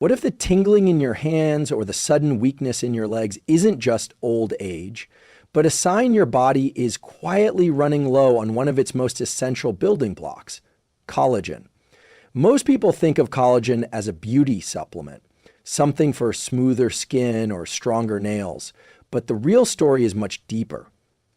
What if the tingling in your hands or the sudden weakness in your legs isn't just old age, but a sign your body is quietly running low on one of its most essential building blocks, collagen? Most people think of collagen as a beauty supplement, something for smoother skin or stronger nails, but the real story is much deeper.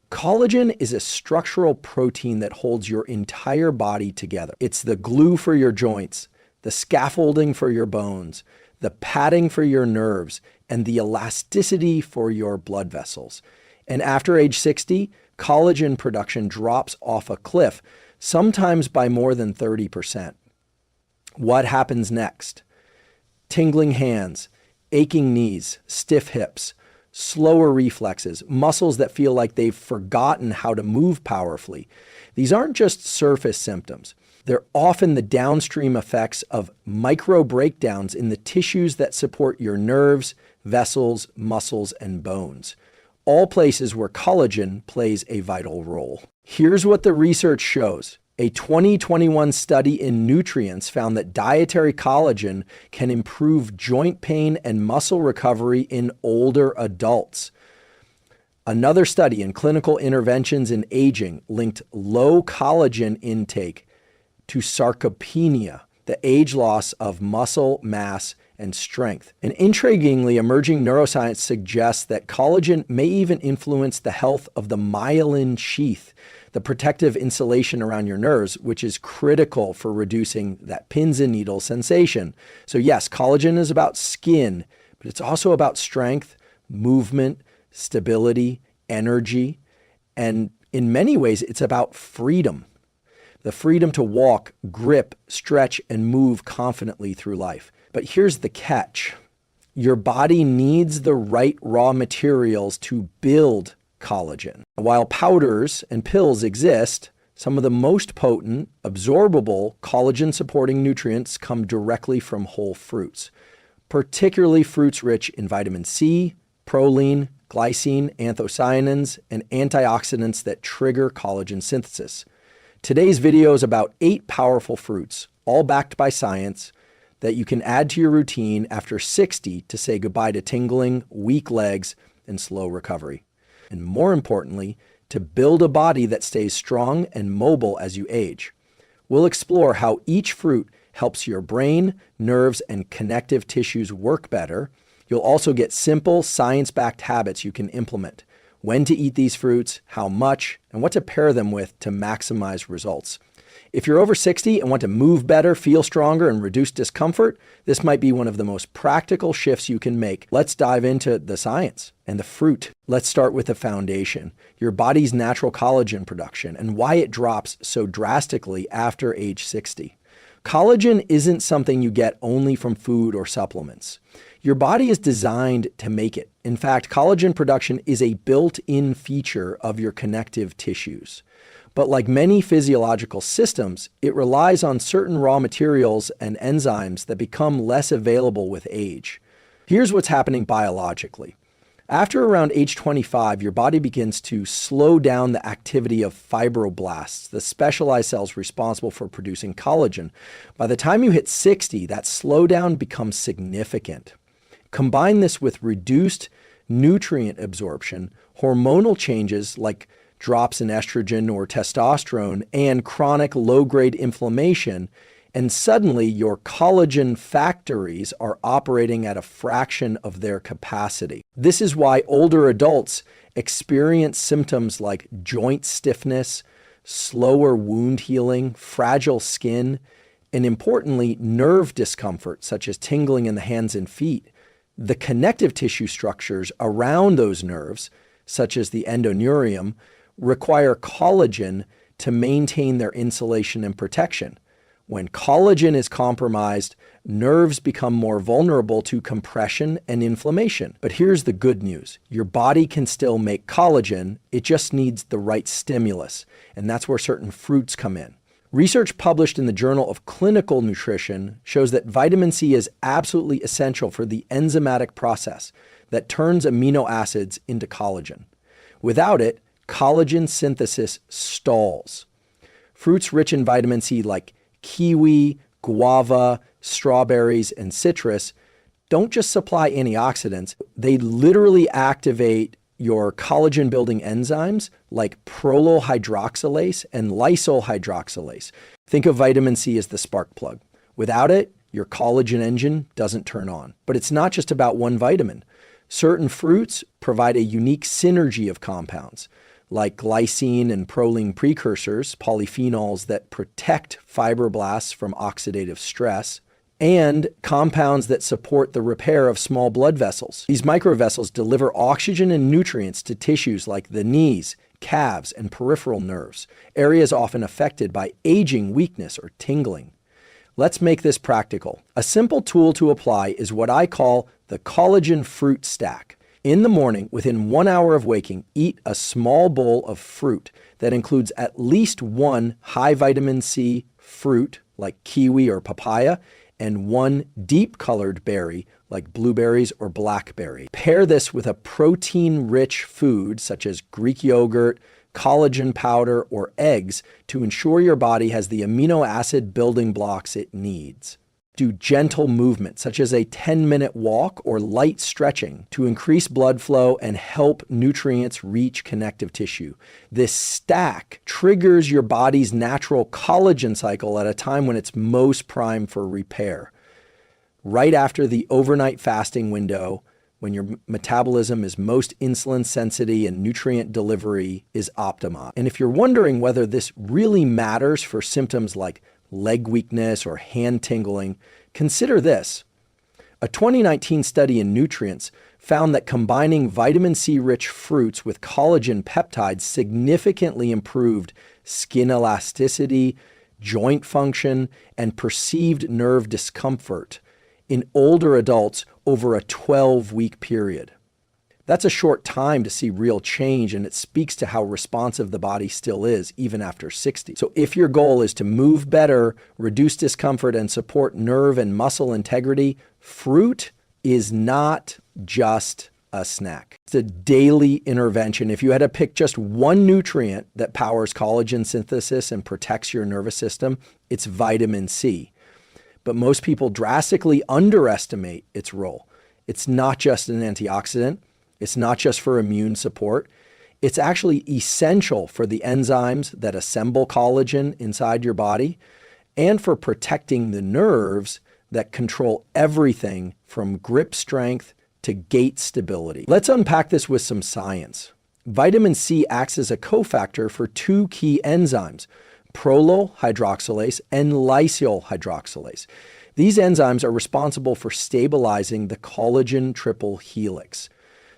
Collagen is a structural protein that holds your entire body together. It's the glue for your joints, the scaffolding for your bones, the padding for your nerves, and the elasticity for your blood vessels. And after age 60, collagen production drops off a cliff, sometimes by more than 30%. What happens next? Tingling hands, aching knees, stiff hips, slower reflexes, muscles that feel like they've forgotten how to move powerfully. These aren't just surface symptoms. They're often the downstream effects of micro breakdowns in the tissues that support your nerves, vessels, muscles, and bones, all places where collagen plays a vital role. Here's what the research shows. A 2021 study in Nutrients found that dietary collagen can improve joint pain and muscle recovery in older adults. Another study in Clinical Interventions in Aging linked low collagen intake to sarcopenia, the age loss of muscle mass and strength. And intriguingly, emerging neuroscience suggests that collagen may even influence the health of the myelin sheath, the protective insulation around your nerves, which is critical for reducing that pins and needles sensation. So yes, collagen is about skin, but it's also about strength, movement, stability, energy, and in many ways, it's about freedom. The freedom to walk, grip, stretch, and move confidently through life. But here's the catch. Your body needs the right raw materials to build collagen. While powders and pills exist, some of the most potent, absorbable collagen-supporting nutrients come directly from whole fruits, particularly fruits rich in vitamin C, proline, glycine, anthocyanins, and antioxidants that trigger collagen synthesis. Today's video is about 8 powerful fruits, all backed by science, that you can add to your routine after 60 to say goodbye to tingling, weak legs, and slow recovery. And more importantly, to build a body that stays strong and mobile as you age. We'll explore how each fruit helps your brain, nerves, and connective tissues work better. You'll also get simple, science-backed habits you can implement. When to eat these fruits, how much, and what to pair them with to maximize results. If you're over 60 and want to move better, feel stronger, and reduce discomfort, this might be one of the most practical shifts you can make. Let's dive into the science and the fruit. Let's start with the foundation, your body's natural collagen production and why it drops so drastically after age 60. Collagen isn't something you get only from food or supplements. Your body is designed to make it. In fact, collagen production is a built-in feature of your connective tissues. But like many physiological systems, it relies on certain raw materials and enzymes that become less available with age. Here's what's happening biologically. After around age 25, your body begins to slow down the activity of fibroblasts, the specialized cells responsible for producing collagen. By the time you hit 60, that slowdown becomes significant. Combine this with reduced nutrient absorption, hormonal changes like drops in estrogen or testosterone, and chronic low-grade inflammation, and suddenly your collagen factories are operating at a fraction of their capacity. This is why older adults experience symptoms like joint stiffness, slower wound healing, fragile skin, and importantly, nerve discomfort such as tingling in the hands and feet. The connective tissue structures around those nerves, such as the endoneurium, require collagen to maintain their insulation and protection. When collagen is compromised, nerves become more vulnerable to compression and inflammation. But here's the good news. Your body can still make collagen, it just needs the right stimulus, and that's where certain fruits come in. Research published in the Journal of Clinical Nutrition shows that vitamin C is absolutely essential for the enzymatic process that turns amino acids into collagen. Without it, collagen synthesis stalls. Fruits rich in vitamin C like kiwi, guava, strawberries, and citrus don't just supply antioxidants, they literally activate your collagen building enzymes like prolyl hydroxylase and lysyl hydroxylase. Think of vitamin C as the spark plug. Without it, your collagen engine doesn't turn on. But it's not just about one vitamin. Certain fruits provide a unique synergy of compounds, like glycine and proline precursors, polyphenols that protect fibroblasts from oxidative stress, and compounds that support the repair of small blood vessels. These microvessels deliver oxygen and nutrients to tissues like the knees, calves, and peripheral nerves, areas often affected by aging, weakness, or tingling. Let's make this practical. A simple tool to apply is what I call the collagen fruit stack. In the morning, within 1 hour of waking, eat a small bowl of fruit that includes at least one high vitamin C fruit, like kiwi or papaya, and one deep-colored berry, like blueberries or blackberry. Pair this with a protein-rich food, such as Greek yogurt, collagen powder, or eggs, to ensure your body has the amino acid building blocks it needs. Do gentle movement, such as a 10-minute walk or light stretching, to increase blood flow and help nutrients reach connective tissue. This stack triggers your body's natural collagen cycle at a time when it's most primed for repair. Right after the overnight fasting window, when your metabolism is most insulin sensitive and nutrient delivery is optimized. And if you're wondering whether this really matters for symptoms like leg weakness or hand tingling, consider this. A 2019 study in Nutrients found that combining vitamin C-rich fruits with collagen peptides significantly improved skin elasticity, joint function, and perceived nerve discomfort in older adults over a 12-week period. That's a short time to see real change, and it speaks to how responsive the body still is, even after 60. So if your goal is to move better, reduce discomfort, and support nerve and muscle integrity, fruit is not just a snack. It's a daily intervention. If you had to pick just one nutrient that powers collagen synthesis and protects your nervous system, it's vitamin C. But most people drastically underestimate its role. It's not just an antioxidant. It's not just for immune support. It's actually essential for the enzymes that assemble collagen inside your body and for protecting the nerves that control everything from grip strength to gait stability. Let's unpack this with some science. Vitamin C acts as a cofactor for two key enzymes, prolyl hydroxylase and lysyl hydroxylase. These enzymes are responsible for stabilizing the collagen triple helix,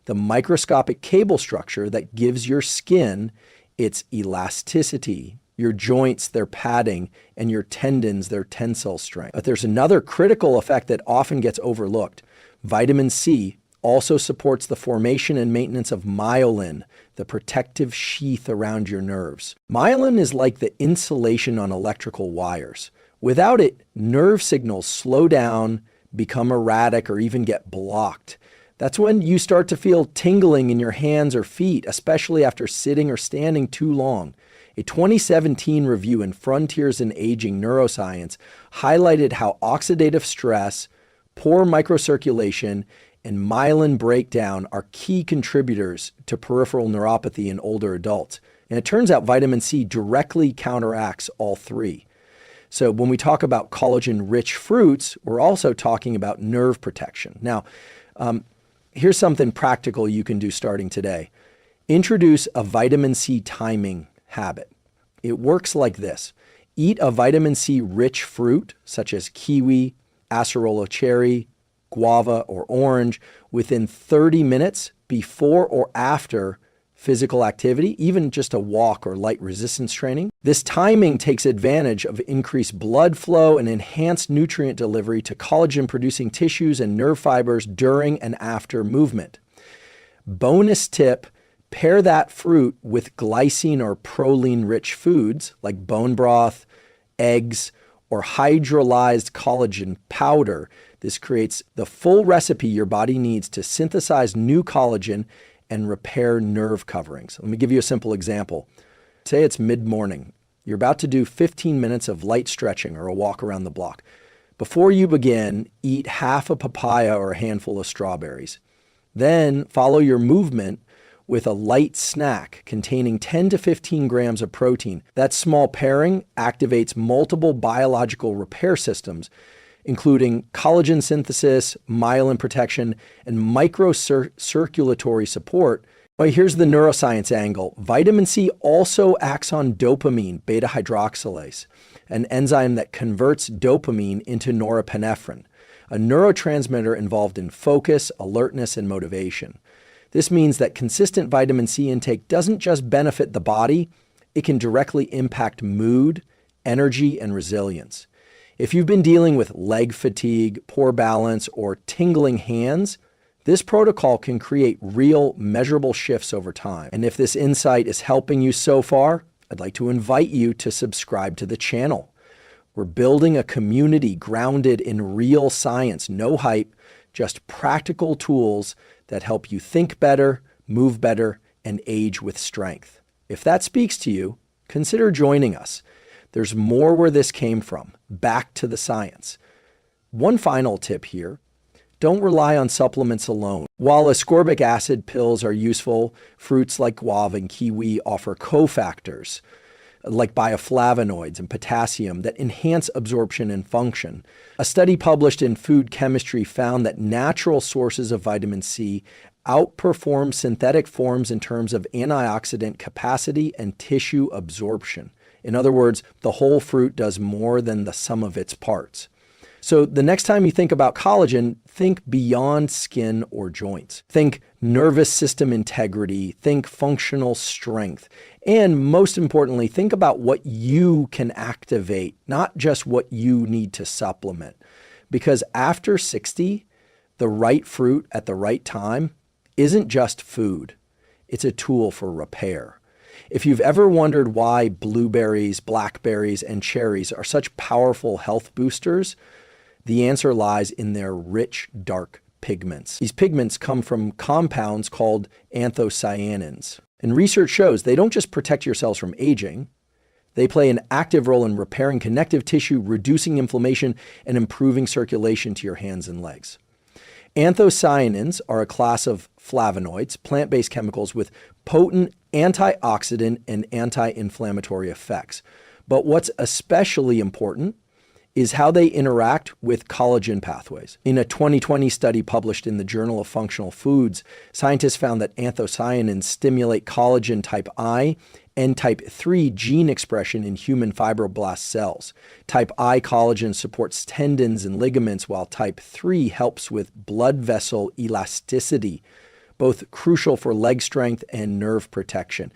the microscopic cable structure that gives your skin its elasticity, your joints their padding, and your tendons their tensile strength. But there's another critical effect that often gets overlooked. Vitamin C also supports the formation and maintenance of myelin, the protective sheath around your nerves. Myelin is like the insulation on electrical wires. Without it, nerve signals slow down, become erratic, or even get blocked. That's when you start to feel tingling in your hands or feet, especially after sitting or standing too long. A 2017 review in Frontiers in Aging Neuroscience highlighted how oxidative stress, poor microcirculation, and myelin breakdown are key contributors to peripheral neuropathy in older adults. And it turns out vitamin C directly counteracts all three. So when we talk about collagen-rich fruits, we're also talking about nerve protection. Now, here's something practical you can do starting today. Introduce a vitamin C timing habit. It works like this. Eat a vitamin C-rich fruit, such as kiwi, acerola cherry, guava, or orange, within 30 minutes before or after physical activity, even just a walk or light resistance training. This timing takes advantage of increased blood flow and enhanced nutrient delivery to collagen-producing tissues and nerve fibers during and after movement. Bonus tip, pair that fruit with glycine or proline-rich foods like bone broth, eggs, or hydrolyzed collagen powder. This creates the full recipe your body needs to synthesize new collagen and repair nerve coverings. Let me give you a simple example. Say it's mid-morning. You're about to do 15 minutes of light stretching or a walk around the block. Before you begin, eat half a papaya or a handful of strawberries. Then follow your movement with a light snack containing 10 to 15 grams of protein. That small pairing activates multiple biological repair systems, including collagen synthesis, myelin protection, and microcirculatory support. Well, here's the neuroscience angle. Vitamin C also acts on dopamine beta hydroxylase, an enzyme that converts dopamine into norepinephrine, a neurotransmitter involved in focus, alertness, and motivation. This means that consistent vitamin C intake doesn't just benefit the body, it can directly impact mood, energy, and resilience. If you've been dealing with leg fatigue, poor balance, or tingling hands, this protocol can create real, measurable shifts over time. And if this insight is helping you so far, I'd like to invite you to subscribe to the channel. We're building a community grounded in real science, no hype, just practical tools that help you think better, move better, and age with strength. If that speaks to you, consider joining us. There's more where this came from, back to the science. One final tip here. Don't rely on supplements alone. While ascorbic acid pills are useful, fruits like guava and kiwi offer cofactors like bioflavonoids and potassium that enhance absorption and function. A study published in Food Chemistry found that natural sources of vitamin C outperform synthetic forms in terms of antioxidant capacity and tissue absorption. In other words, the whole fruit does more than the sum of its parts. So the next time you think about collagen, think beyond skin or joints. Think nervous system integrity, think functional strength, and most importantly, think about what you can activate, not just what you need to supplement. Because after 60, the right fruit at the right time isn't just food, it's a tool for repair. If you've ever wondered why blueberries, blackberries, and cherries are such powerful health boosters, the answer lies in their rich, dark pigments. These pigments come from compounds called anthocyanins. And research shows they don't just protect your cells from aging, they play an active role in repairing connective tissue, reducing inflammation, and improving circulation to your hands and legs. Anthocyanins are a class of flavonoids, plant-based chemicals with potent antioxidant and anti-inflammatory effects. But what's especially important is how they interact with collagen pathways. In a 2020 study published in the Journal of Functional Foods, scientists found that anthocyanins stimulate collagen type I and type 3 gene expression in human fibroblast cells. Type I collagen supports tendons and ligaments, while type 3 helps with blood vessel elasticity, both crucial for leg strength and nerve protection.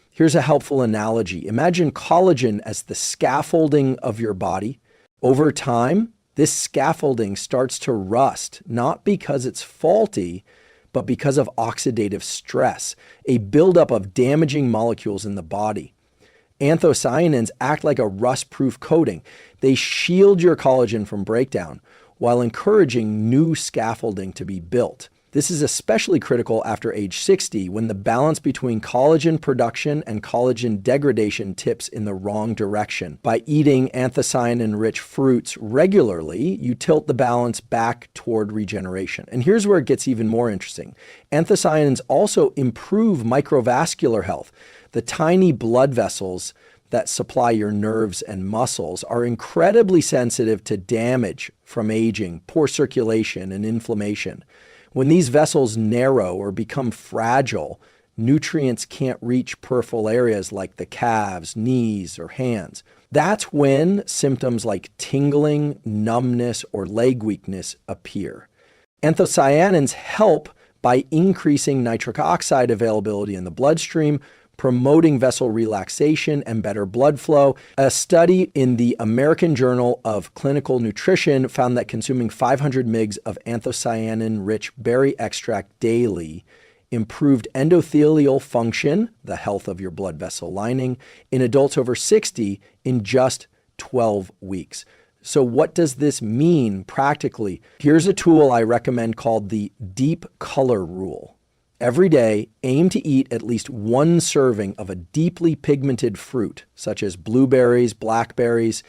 Here's a helpful analogy. Imagine collagen as the scaffolding of your body. Over time, this scaffolding starts to rust, not because it's faulty, but because of oxidative stress, a buildup of damaging molecules in the body. Anthocyanins act like a rust-proof coating. They shield your collagen from breakdown while encouraging new scaffolding to be built. This is especially critical after age 60, when the balance between collagen production and collagen degradation tips in the wrong direction. By eating anthocyanin-rich fruits regularly, you tilt the balance back toward regeneration. And here's where it gets even more interesting. Anthocyanins also improve microvascular health. The tiny blood vessels that supply your nerves and muscles are incredibly sensitive to damage from aging, poor circulation, and inflammation. When these vessels narrow or become fragile, nutrients can't reach peripheral areas like the calves, knees, or hands. That's when symptoms like tingling, numbness, or leg weakness appear. Anthocyanins help by increasing nitric oxide availability in the bloodstream, promoting vessel relaxation and better blood flow. A study in the American Journal of Clinical Nutrition found that consuming 500 mg of anthocyanin-rich berry extract daily improved endothelial function, the health of your blood vessel lining, in adults over 60 in just 12 weeks. So what does this mean practically? Here's a tool I recommend called the deep color rule. Every day, aim to eat at least one serving of a deeply pigmented fruit, such as blueberries, blackberries,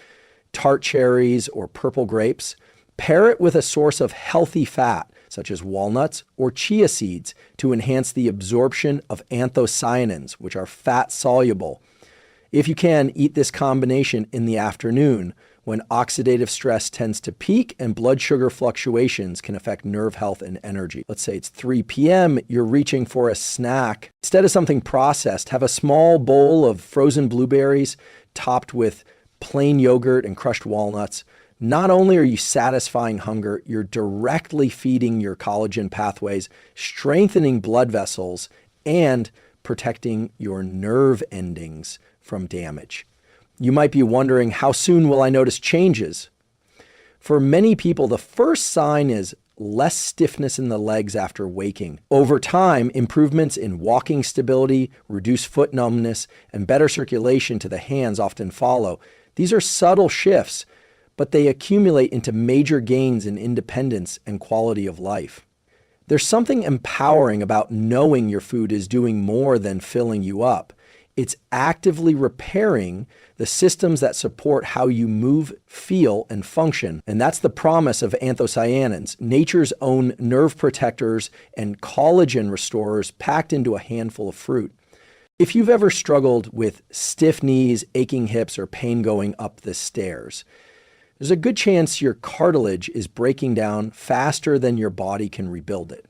tart cherries, or purple grapes. Pair it with a source of healthy fat, such as walnuts or chia seeds, to enhance the absorption of anthocyanins, which are fat-soluble. If you can, eat this combination in the afternoon, when oxidative stress tends to peak and blood sugar fluctuations can affect nerve health and energy. Let's say it's 3 p.m., you're reaching for a snack. Instead of something processed, have a small bowl of frozen blueberries topped with plain yogurt and crushed walnuts. Not only are you satisfying hunger, you're directly feeding your collagen pathways, strengthening blood vessels, and protecting your nerve endings from damage. You might be wondering, how soon will I notice changes? For many people, the first sign is less stiffness in the legs after waking. Over time, improvements in walking stability, reduced foot numbness, and better circulation to the hands often follow. These are subtle shifts, but they accumulate into major gains in independence and quality of life. There's something empowering about knowing your food is doing more than filling you up. It's actively repairing the systems that support how you move, feel, and function. And that's the promise of anthocyanins, nature's own nerve protectors and collagen restorers packed into a handful of fruit. If you've ever struggled with stiff knees, aching hips, or pain going up the stairs, there's a good chance your cartilage is breaking down faster than your body can rebuild it.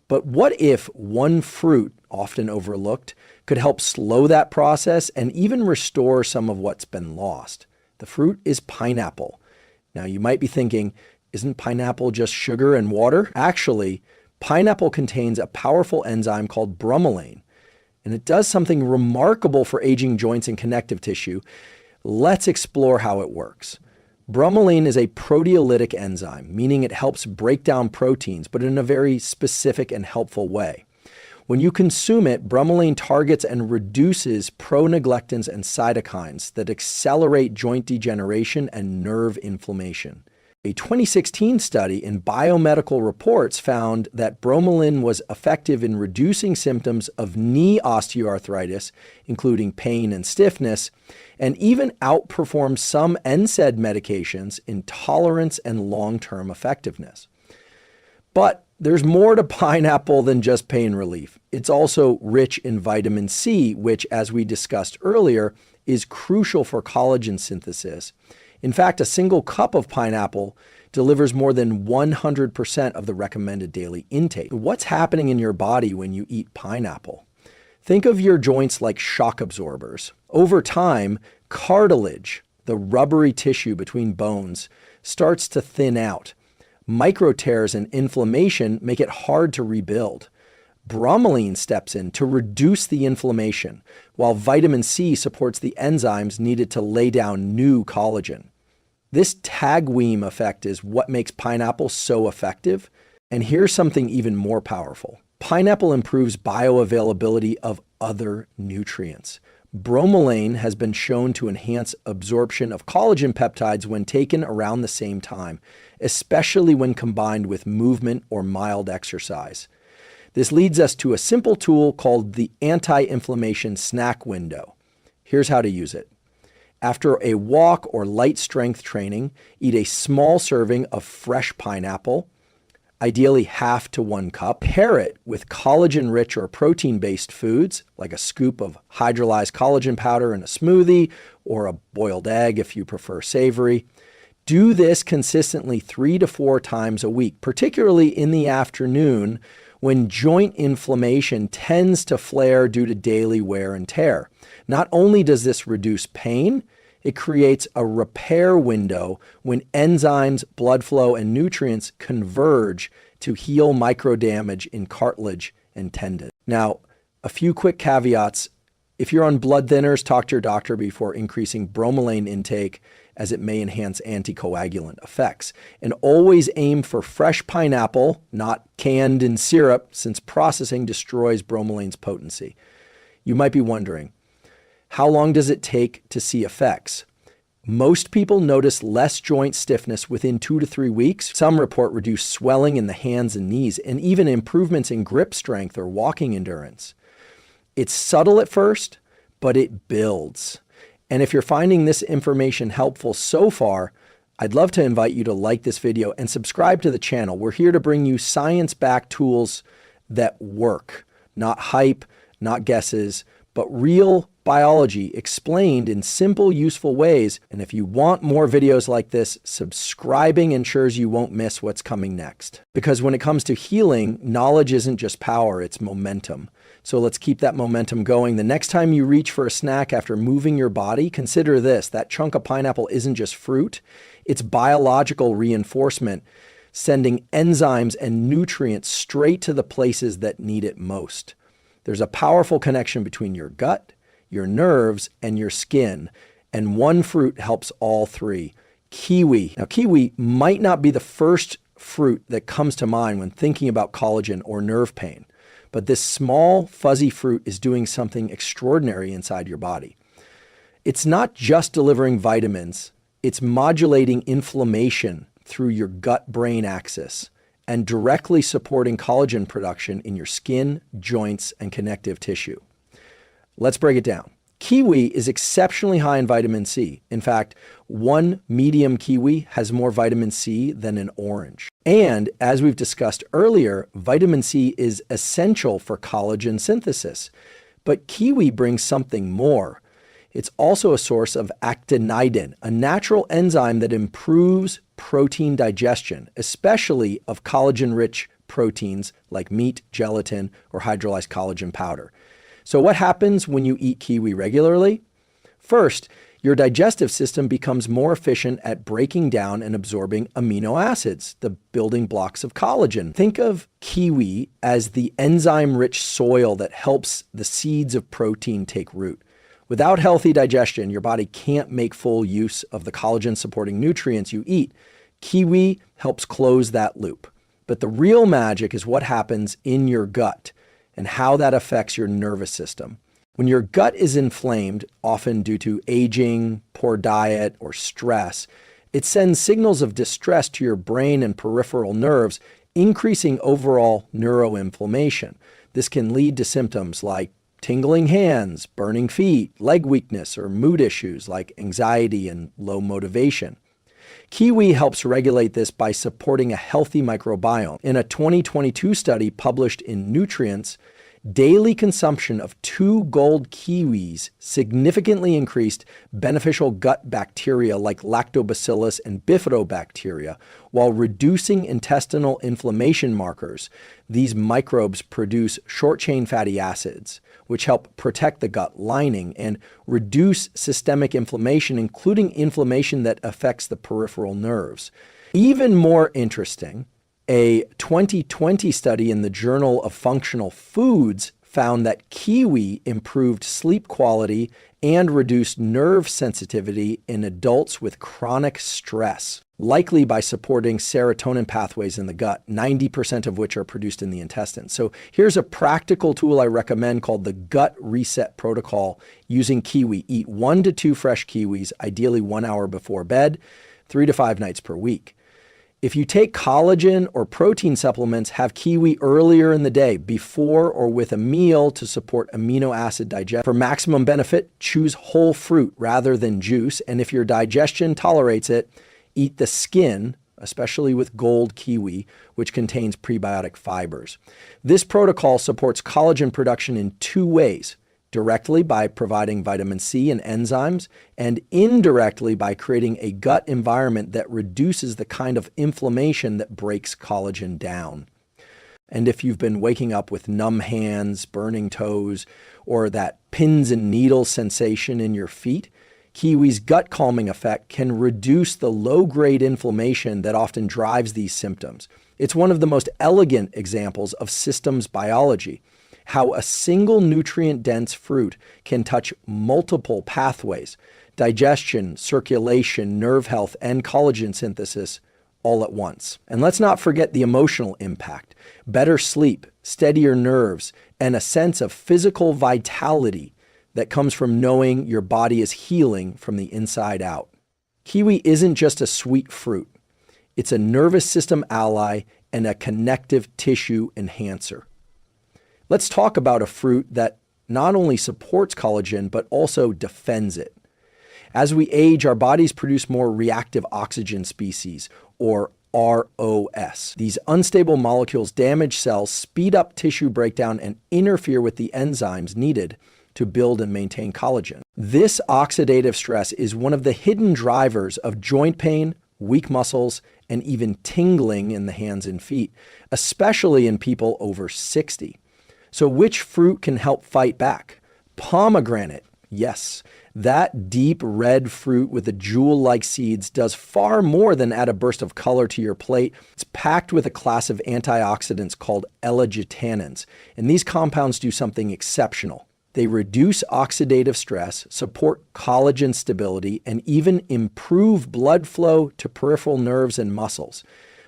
But what if one fruit, often overlooked, could help slow that process and even restore some of what's been lost? The fruit is pineapple. Now you might be thinking, isn't pineapple just sugar and water? Actually, pineapple contains a powerful enzyme called bromelain, and it does something remarkable for aging joints and connective tissue. Let's explore how it works. Bromelain is a proteolytic enzyme, meaning it helps break down proteins, but in a very specific and helpful way. When you consume it, bromelain targets and reduces proneglectins and cytokines that accelerate joint degeneration and nerve inflammation. A 2016 study in Biomedical Reports found that bromelain was effective in reducing symptoms of knee osteoarthritis, including pain and stiffness, and even outperformed some NSAID medications in tolerance and long-term effectiveness. But there's more to pineapple than just pain relief. It's also rich in vitamin C, which, as we discussed earlier, is crucial for collagen synthesis. In fact, a single cup of pineapple delivers more than 100% of the recommended daily intake. What's happening in your body when you eat pineapple? Think of your joints like shock absorbers. Over time, cartilage, the rubbery tissue between bones, starts to thin out. Micro tears and inflammation make it hard to rebuild. Bromelain steps in to reduce the inflammation, while vitamin C supports the enzymes needed to lay down new collagen. This tagweem effect is what makes pineapple so effective. And here's something even more powerful. Pineapple improves bioavailability of other nutrients. Bromelain has been shown to enhance absorption of collagen peptides when taken around the same time, especially when combined with movement or mild exercise. This leads us to a simple tool called the anti-inflammation snack window. Here's how to use it. After a walk or light strength training, eat a small serving of fresh pineapple, ideally half to 1 cup. Pair it with collagen-rich or protein-based foods, like a scoop of hydrolyzed collagen powder in a smoothie, or a boiled egg if you prefer savory. Do this consistently 3 to 4 times a week, particularly in the afternoon when joint inflammation tends to flare due to daily wear and tear. Not only does this reduce pain, it creates a repair window when enzymes, blood flow, and nutrients converge to heal microdamage in cartilage and tendon. Now, a few quick caveats. If you're on blood thinners, talk to your doctor before increasing bromelain intake, as it may enhance anticoagulant effects. And always aim for fresh pineapple, not canned in syrup, since processing destroys bromelain's potency. You might be wondering, how long does it take to see effects? Most people notice less joint stiffness within 2 to 3 weeks. Some report reduced swelling in the hands and knees, and even improvements in grip strength or walking endurance. It's subtle at first, but it builds. And if you're finding this information helpful so far, I'd love to invite you to like this video and subscribe to the channel. We're here to bring you science-backed tools that work, not hype, not guesses, but real biology explained in simple, useful ways. And if you want more videos like this, subscribing ensures you won't miss what's coming next. Because when it comes to healing, knowledge isn't just power, it's momentum. So let's keep that momentum going. The next time you reach for a snack after moving your body, consider this: that chunk of pineapple isn't just fruit, it's biological reinforcement, sending enzymes and nutrients straight to the places that need it most. There's a powerful connection between your gut, your nerves, and your skin, and one fruit helps all three: kiwi. Now, kiwi might not be the first fruit that comes to mind when thinking about collagen or nerve pain, but this small, fuzzy fruit is doing something extraordinary inside your body. It's not just delivering vitamins, it's modulating inflammation through your gut-brain axis and directly supporting collagen production in your skin, joints, and connective tissue. Let's break it down. Kiwi is exceptionally high in vitamin C. In fact, one medium kiwi has more vitamin C than an orange. And as we've discussed earlier, vitamin C is essential for collagen synthesis. But kiwi brings something more. It's also a source of actinidin, a natural enzyme that improves protein digestion, especially of collagen-rich proteins like meat, gelatin, or hydrolyzed collagen powder. So what happens when you eat kiwi regularly? First, your digestive system becomes more efficient at breaking down and absorbing amino acids, the building blocks of collagen. Think of kiwi as the enzyme-rich soil that helps the seeds of protein take root. Without healthy digestion, your body can't make full use of the collagen-supporting nutrients you eat. Kiwi helps close that loop. But the real magic is what happens in your gut and how that affects your nervous system. When your gut is inflamed, often due to aging, poor diet, or stress, it sends signals of distress to your brain and peripheral nerves, increasing overall neuroinflammation. This can lead to symptoms like tingling hands, burning feet, leg weakness, or mood issues like anxiety and low motivation. Kiwi helps regulate this by supporting a healthy microbiome. In a 2022 study published in Nutrients, daily consumption of 2 gold kiwis significantly increased beneficial gut bacteria like lactobacillus and bifidobacteria, while reducing intestinal inflammation markers. These microbes produce short-chain fatty acids, which help protect the gut lining and reduce systemic inflammation, including inflammation that affects the peripheral nerves. Even more interesting, a 2020 study in the Journal of Functional Foods found that kiwi improved sleep quality and reduced nerve sensitivity in adults with chronic stress, likely by supporting serotonin pathways in the gut, 90% of which are produced in the intestines. So here's a practical tool I recommend called the Gut Reset Protocol using kiwi. Eat 1 to 2 fresh kiwis, ideally 1 hour before bed, 3 to 5 nights per week. If you take collagen or protein supplements, have kiwi earlier in the day, before or with a meal to support amino acid digestion. For maximum benefit, choose whole fruit rather than juice. And if your digestion tolerates it, eat the skin, especially with gold kiwi, which contains prebiotic fibers. This protocol supports collagen production in 2 ways: directly by providing vitamin C and enzymes, and indirectly by creating a gut environment that reduces the kind of inflammation that breaks collagen down. And if you've been waking up with numb hands, burning toes, or that pins and needles sensation in your feet, kiwi's gut calming effect can reduce the low-grade inflammation that often drives these symptoms. It's one of the most elegant examples of systems biology, how a single nutrient-dense fruit can touch multiple pathways: digestion, circulation, nerve health, and collagen synthesis all at once. And let's not forget the emotional impact: better sleep, steadier nerves, and a sense of physical vitality that comes from knowing your body is healing from the inside out. Kiwi isn't just a sweet fruit. It's a nervous system ally and a connective tissue enhancer. Let's talk about a fruit that not only supports collagen, but also defends it. As we age, our bodies produce more reactive oxygen species, or ROS. These unstable molecules damage cells, speed up tissue breakdown, and interfere with the enzymes needed to build and maintain collagen. This oxidative stress is one of the hidden drivers of joint pain, weak muscles, and even tingling in the hands and feet, especially in people over 60. So which fruit can help fight back? Pomegranate, yes. That deep red fruit with the jewel-like seeds does far more than add a burst of color to your plate. It's packed with a class of antioxidants called L-glutanins, and these compounds do something exceptional. They reduce oxidative stress, support collagen stability, and even improve blood flow to peripheral nerves and muscles.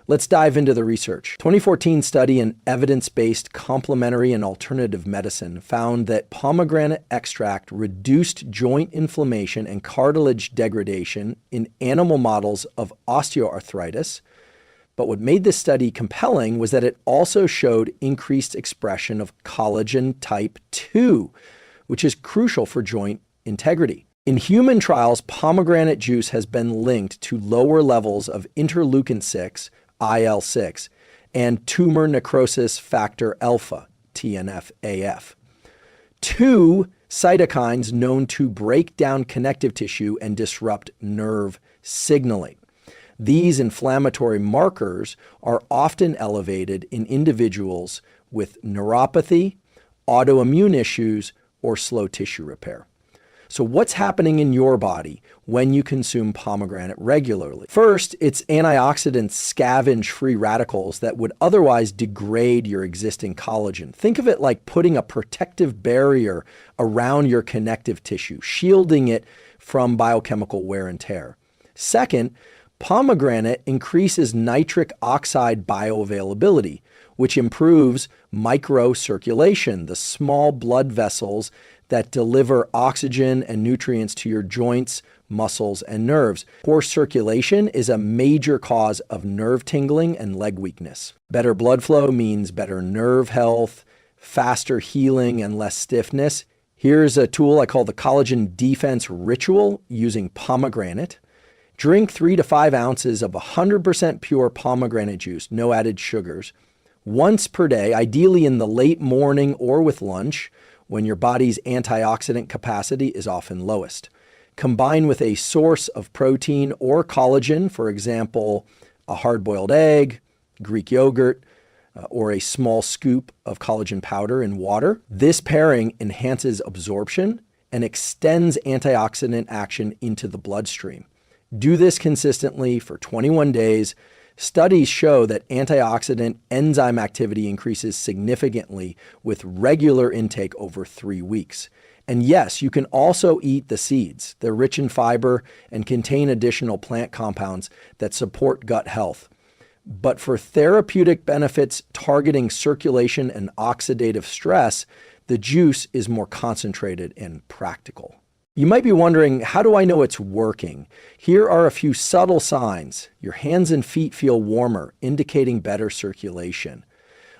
Let's dive into the research. 2014 study in evidence-based complementary and alternative medicine found that pomegranate extract reduced joint inflammation and cartilage degradation in animal models of osteoarthritis. But what made this study compelling was that it also showed increased expression of collagen type 2, which is crucial for joint integrity. In human trials, pomegranate juice has been linked to lower levels of interleukin-6, IL-6, and tumor necrosis factor alpha, TNF-AF. Two cytokines known to break down connective tissue and disrupt nerve signaling. These inflammatory markers are often elevated in individuals with neuropathy, autoimmune issues, or slow tissue repair. So what's happening in your body when you consume pomegranate regularly? First, its antioxidants scavenge free radicals that would otherwise degrade your existing collagen. Think of it like putting a protective barrier around your connective tissue, shielding it from biochemical wear and tear. Second, pomegranate increases nitric oxide bioavailability, which improves microcirculation, the small blood vessels that deliver oxygen and nutrients to your joints, muscles, and nerves. Poor circulation is a major cause of nerve tingling and leg weakness. Better blood flow means better nerve health, faster healing, and less stiffness. Here's a tool I call the collagen defense ritual using pomegranate. Drink 3 to 5 ounces of 100% pure pomegranate juice, no added sugars, once per day, ideally in the late morning or with lunch, when your body's antioxidant capacity is often lowest. Combine with a source of protein or collagen, for example, a hard-boiled egg, Greek yogurt, or a small scoop of collagen powder in water. This pairing enhances absorption and extends antioxidant action into the bloodstream. Do this consistently for 21 days. Studies show that antioxidant enzyme activity increases significantly with regular intake over 3 weeks. And yes, you can also eat the seeds. They're rich in fiber and contain additional plant compounds that support gut health. But for therapeutic benefits targeting circulation and oxidative stress, the juice is more concentrated and practical. You might be wondering, how do I know it's working? Here are a few subtle signs. Your hands and feet feel warmer, indicating better circulation.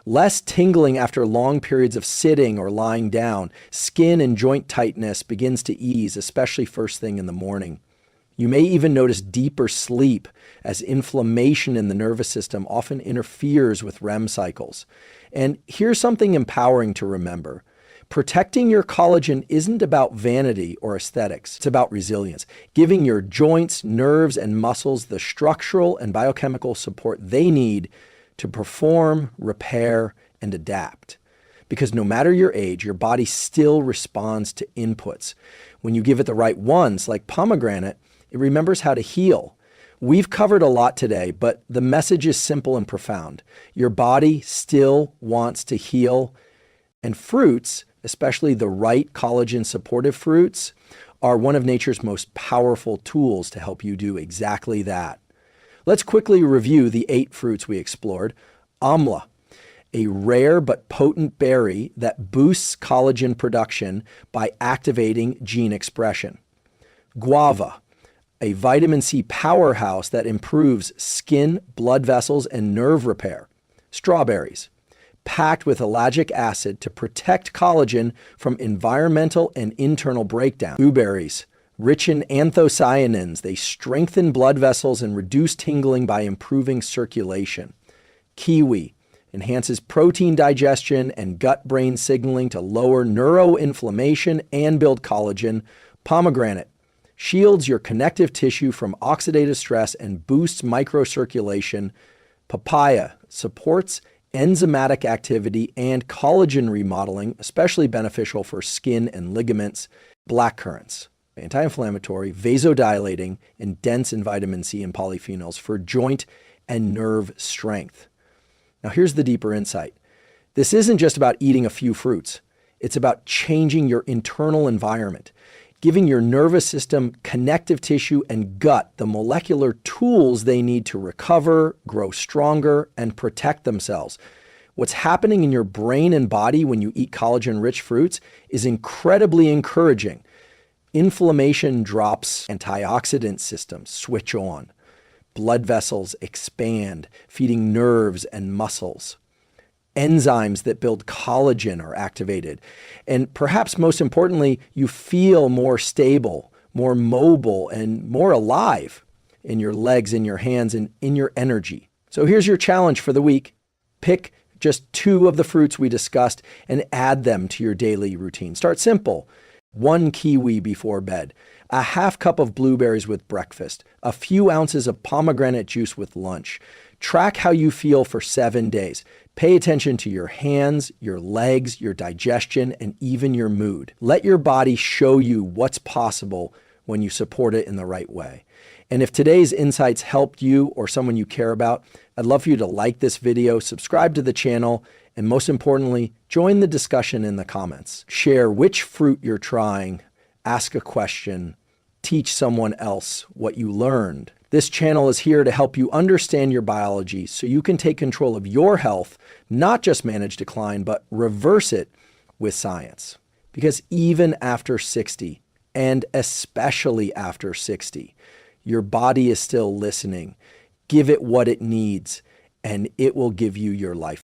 Less tingling after long periods of sitting or lying down. Skin and joint tightness begins to ease, especially first thing in the morning. You may even notice deeper sleep, as inflammation in the nervous system often interferes with REM cycles. And here's something empowering to remember. Protecting your collagen isn't about vanity or aesthetics. It's about resilience, giving your joints, nerves, and muscles the structural and biochemical support they need to perform, repair, and adapt. Because no matter your age, your body still responds to inputs. When you give it the right ones, like pomegranate, it remembers how to heal. We've covered a lot today, but the message is simple and profound. Your body still wants to heal, and fruits, especially the right collagen-supportive fruits, are one of nature's most powerful tools to help you do exactly that. Let's quickly review the 8 fruits we explored. Amla, a rare but potent berry that boosts collagen production by activating gene expression. Guava, a vitamin C powerhouse that improves skin, blood vessels, and nerve repair. Strawberries, packed with ellagic acid to protect collagen from environmental and internal breakdown. Blueberries, Rich in anthocyanins, they strengthen blood vessels and reduce tingling by improving circulation. Kiwi enhances protein digestion and gut-brain signaling to lower neuroinflammation and build collagen. Pomegranate shields your connective tissue from oxidative stress and boosts microcirculation. Papaya supports enzymatic activity and collagen remodeling, especially beneficial for skin and ligaments. Blackcurrants, anti-inflammatory, vasodilating, and dense in vitamin C and polyphenols for joint and nerve strength. Now here's the deeper insight. This isn't just about eating a few fruits. It's about changing your internal environment, giving your nervous system, connective tissue, and gut the molecular tools they need to recover, grow stronger, and protect themselves. What's happening in your brain and body when you eat collagen-rich fruits is incredibly encouraging. Inflammation drops, antioxidant systems switch on. Blood vessels expand, feeding nerves and muscles. Enzymes that build collagen are activated. And perhaps most importantly, you feel more stable, more mobile, and more alive in your legs, in your hands, and in your energy. So here's your challenge for the week. Pick just 2 of the fruits we discussed and add them to your daily routine. Start simple. 1 kiwi before bed, a half cup of blueberries with breakfast, a few ounces of pomegranate juice with lunch. Track how you feel for 7 days. Pay attention to your hands, your legs, your digestion, and even your mood. Let your body show you what's possible when you support it in the right way. And if today's insights helped you or someone you care about, I'd love for you to like this video, subscribe to the channel, and most importantly, join the discussion in the comments. Share which fruit you're trying, ask a question, teach someone else what you learned. This channel is here to help you understand your biology so you can take control of your health, not just manage decline, but reverse it with science. Because even after 60, and especially after 60, your body is still listening. Give it what it needs, and it will give you your life